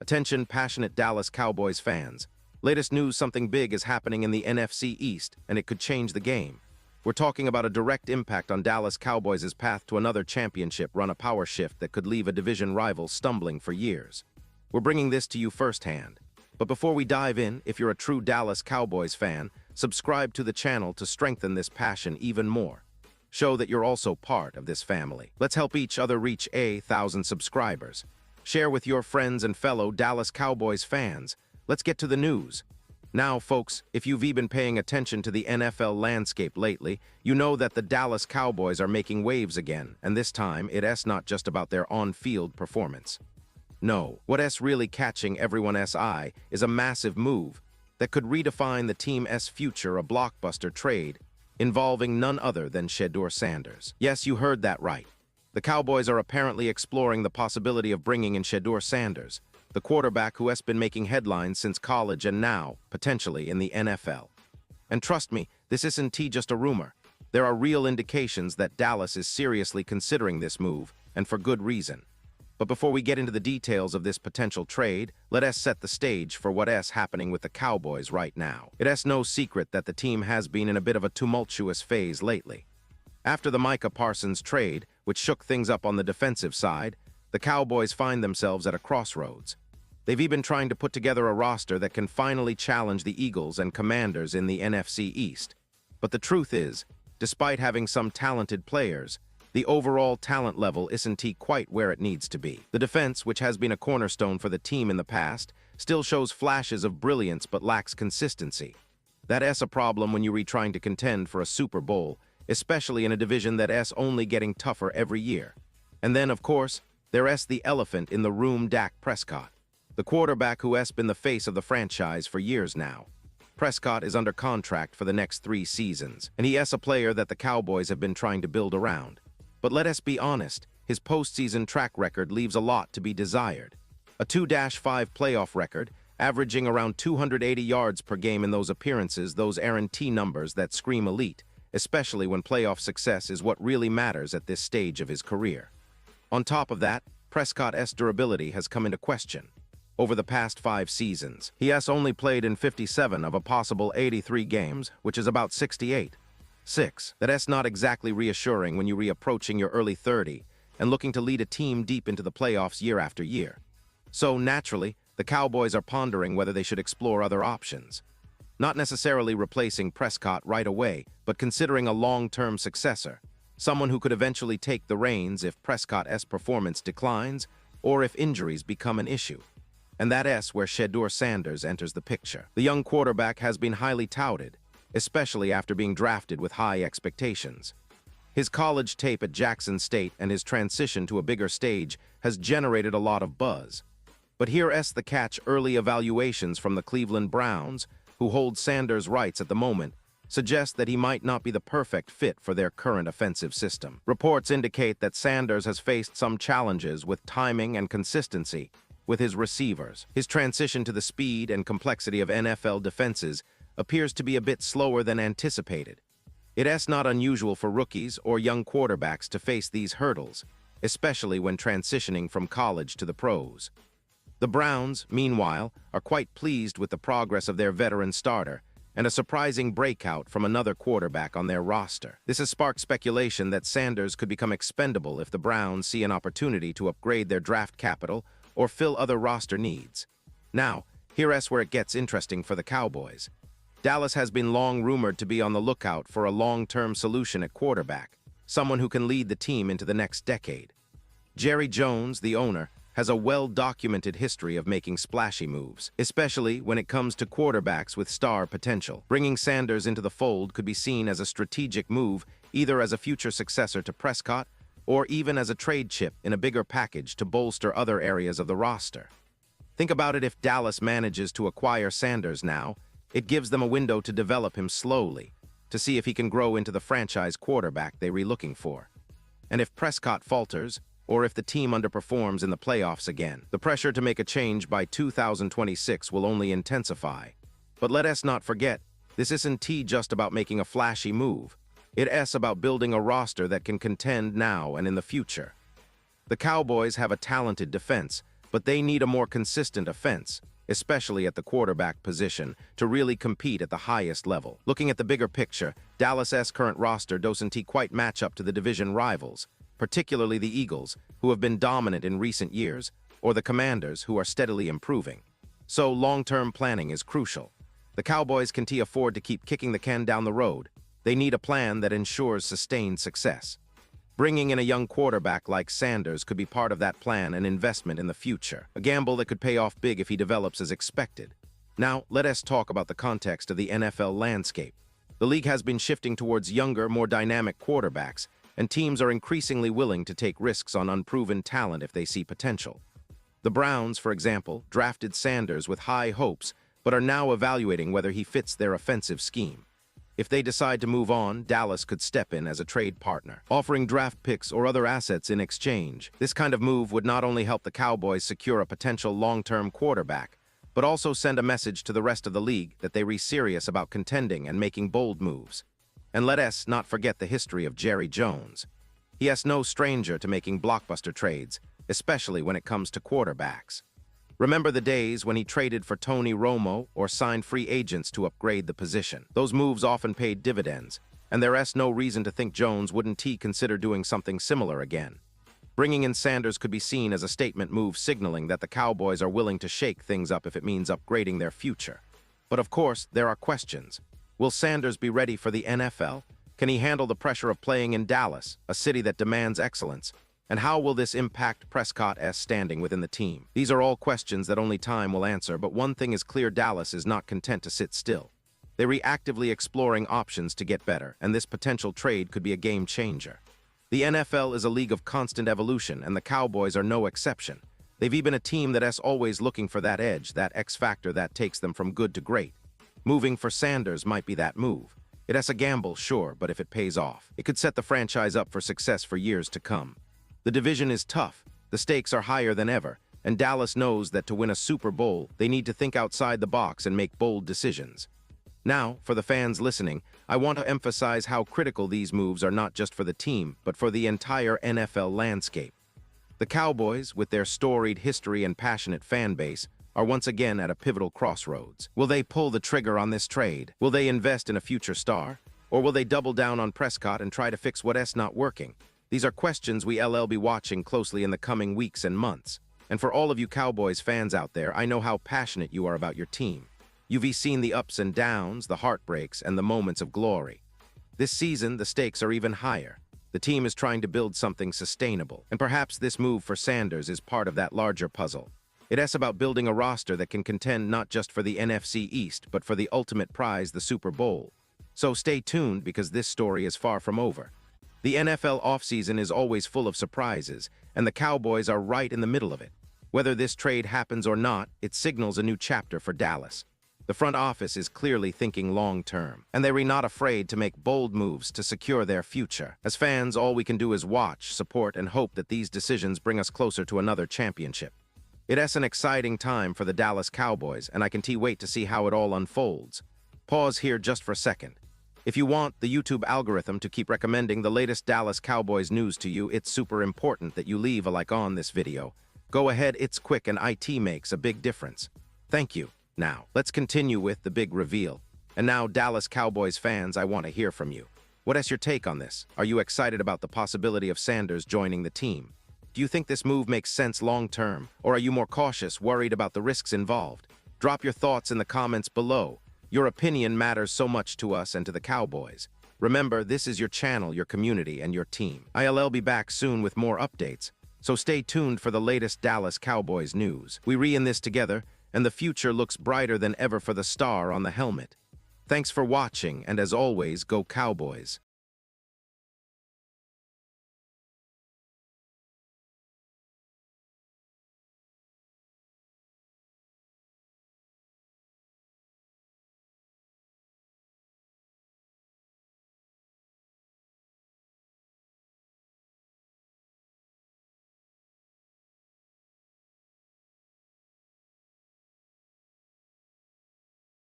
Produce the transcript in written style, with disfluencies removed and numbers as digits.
Attention, passionate Dallas Cowboys fans. Latest news, something big is happening in the NFC East, and it could change the game. We're talking about a direct impact on Dallas Cowboys' path to another championship run, a power shift that could leave a division rival stumbling for years. We're bringing this to you firsthand. But before we dive in, if you're a true Dallas Cowboys fan, subscribe to the channel to strengthen this passion even more. Show that you're also part of this family. Let's help each other reach 1,000 subscribers. Share with your friends and fellow Dallas Cowboys fans. Let's get to the news. Now, folks, if you've been paying attention to the NFL landscape lately, you know that the Dallas Cowboys are making waves again, and this time it's not just about their on-field performance. No, what's really catching everyone's eye is a massive move that could redefine the team's future, a blockbuster trade involving none other than Shedeur Sanders. Yes, you heard that right. The Cowboys are apparently exploring the possibility of bringing in Shedeur Sanders, the quarterback who has been making headlines since college and now, potentially, in the NFL. And trust me, this isn't just a rumor. There are real indications that Dallas is seriously considering this move, and for good reason. But before we get into the details of this potential trade, let us set the stage for what's happening with the Cowboys right now. It's no secret that the team has been in a bit of a tumultuous phase lately. After the Micah Parsons trade, which shook things up on the defensive side, the Cowboys find themselves at a crossroads. They've been trying to put together a roster that can finally challenge the Eagles and Commanders in the NFC East. But the truth is, despite having some talented players, the overall talent level isn't quite where it needs to be. The defense, which has been a cornerstone for the team in the past, still shows flashes of brilliance but lacks consistency. That's a problem when you're trying to contend for a Super Bowl, especially in a division that's only getting tougher every year. And then, of course, there's the elephant in the room, Dak Prescott, the quarterback who has been the face of the franchise for years now. Prescott is under contract for the next 3 seasons, and he's a player that the Cowboys have been trying to build around. But let us be honest, his postseason track record leaves a lot to be desired. A 2-5 playoff record, averaging around 280 yards per game in those appearances, those aren't numbers that scream elite, especially when playoff success is what really matters at this stage of his career. On top of that, Prescott's durability has come into question. Over the past 5 seasons, he has only played in 57 of a possible 83 games, which is about 68.6. That's not exactly reassuring when you're approaching your early 30 and looking to lead a team deep into the playoffs year after year. So naturally, the Cowboys are pondering whether they should explore other options. Not necessarily replacing Prescott right away, but considering a long-term successor, someone who could eventually take the reins if Prescott's performance declines or if injuries become an issue. And that's where Shedeur Sanders enters the picture. The young quarterback has been highly touted, especially after being drafted with high expectations. His college tape at Jackson State and his transition to a bigger stage has generated a lot of buzz. But here's the catch: early evaluations from the Cleveland Browns, who hold Sanders' rights at the moment, suggest that he might not be the perfect fit for their current offensive system. Reports indicate that Sanders has faced some challenges with timing and consistency with his receivers. His transition to the speed and complexity of NFL defenses appears to be a bit slower than anticipated. It's not unusual for rookies or young quarterbacks to face these hurdles, especially when transitioning from college to the pros. The Browns, meanwhile, are quite pleased with the progress of their veteran starter and a surprising breakout from another quarterback on their roster. This has sparked speculation that Sanders could become expendable if the Browns see an opportunity to upgrade their draft capital or fill other roster needs. Now, here's where it gets interesting for the Cowboys. Dallas has been long rumored to be on the lookout for a long-term solution at quarterback, someone who can lead the team into the next decade. Jerry Jones, the owner, has a well-documented history of making splashy moves, especially when it comes to quarterbacks with star potential. Bringing Sanders into the fold could be seen as a strategic move, either as a future successor to Prescott or even as a trade chip in a bigger package to bolster other areas of the roster. Think about it: if Dallas manages to acquire Sanders now, it gives them a window to develop him slowly, to see if he can grow into the franchise quarterback they were looking for. And if Prescott falters, or if the team underperforms in the playoffs again, the pressure to make a change by 2026 will only intensify. But let us not forget, this isn't just about making a flashy move. It's about building a roster that can contend now and in the future. The Cowboys have a talented defense, but they need a more consistent offense, especially at the quarterback position, to really compete at the highest level. Looking at the bigger picture, Dallas's current roster doesn't quite match up to the division rivals, particularly the Eagles, who have been dominant in recent years, or the Commanders, who are steadily improving. So long-term planning is crucial. The Cowboys can't afford to keep kicking the can down the road. They need a plan that ensures sustained success. Bringing in a young quarterback like Sanders could be part of that plan and investment in the future, a gamble that could pay off big if he develops as expected. Now, let us talk about the context of the NFL landscape. The league has been shifting towards younger, more dynamic quarterbacks, and teams are increasingly willing to take risks on unproven talent if they see potential. The Browns, for example, drafted Sanders with high hopes, but are now evaluating whether he fits their offensive scheme. If they decide to move on, Dallas could step in as a trade partner, offering draft picks or other assets in exchange. This kind of move would not only help the Cowboys secure a potential long-term quarterback, but also send a message to the rest of the league that they're serious about contending and making bold moves. And let us not forget the history of Jerry Jones. He is no stranger to making blockbuster trades, especially when it comes to quarterbacks. Remember the days when he traded for Tony Romo or signed free agents to upgrade the position. Those moves often paid dividends, and there is no reason to think Jones wouldn't consider doing something similar again. Bringing in Sanders could be seen as a statement move signaling that the Cowboys are willing to shake things up if it means upgrading their future. But of course, there are questions. Will Sanders be ready for the NFL? Can he handle the pressure of playing in Dallas, a city that demands excellence? And how will this impact Prescott's standing within the team? These are all questions that only time will answer, but one thing is clear: Dallas is not content to sit still. They're actively exploring options to get better, and this potential trade could be a game changer. The NFL is a league of constant evolution, and the Cowboys are no exception. They've been a team that is always looking for that edge, that X factor that takes them from good to great. Moving for Sanders might be that move. It is a gamble, sure, but if it pays off, it could set the franchise up for success for years to come. The division is tough, the stakes are higher than ever, and Dallas knows that to win a Super Bowl, they need to think outside the box and make bold decisions. Now, for the fans listening, I want to emphasize how critical these moves are, not just for the team, but for the entire NFL landscape. The Cowboys, with their storied history and passionate fan base, are once again at a pivotal crossroads. Will they pull the trigger on this trade? Will they invest in a future star? Or will they double down on Prescott and try to fix what's not working? These are questions we'll be watching closely in the coming weeks and months. And for all of you Cowboys fans out there, I know how passionate you are about your team. You've seen the ups and downs, the heartbreaks, and the moments of glory. This season, the stakes are even higher. The team is trying to build something sustainable, and perhaps this move for Sanders is part of that larger puzzle. It is about building a roster that can contend not just for the NFC East, but for the ultimate prize, the Super Bowl. So stay tuned, because this story is far from over. The NFL offseason is always full of surprises, and the Cowboys are right in the middle of it. Whether this trade happens or not, it signals a new chapter for Dallas. The front office is clearly thinking long-term, and they're not afraid to make bold moves to secure their future. As fans, all we can do is watch, support, and hope that these decisions bring us closer to another championship. It is an exciting time for the Dallas Cowboys, and I can't wait to see how it all unfolds. Pause here just for a second. If you want the YouTube algorithm to keep recommending the latest Dallas Cowboys news to you, it's super important that you leave a like on this video. Go ahead, it's quick and it makes a big difference. Thank you. Now, let's continue with the big reveal. And now, Dallas Cowboys fans, I want to hear from you. What is your take on this? Are you excited about the possibility of Sanders joining the team? Do you think this move makes sense long-term, or are you more cautious, worried about the risks involved? Drop your thoughts in the comments below. Your opinion matters so much to us and to the Cowboys. Remember, this is your channel, your community, and your team. I'll be back soon with more updates, so stay tuned for the latest Dallas Cowboys news. We're in this together, and the future looks brighter than ever for the star on the helmet. Thanks for watching, and as always, go Cowboys.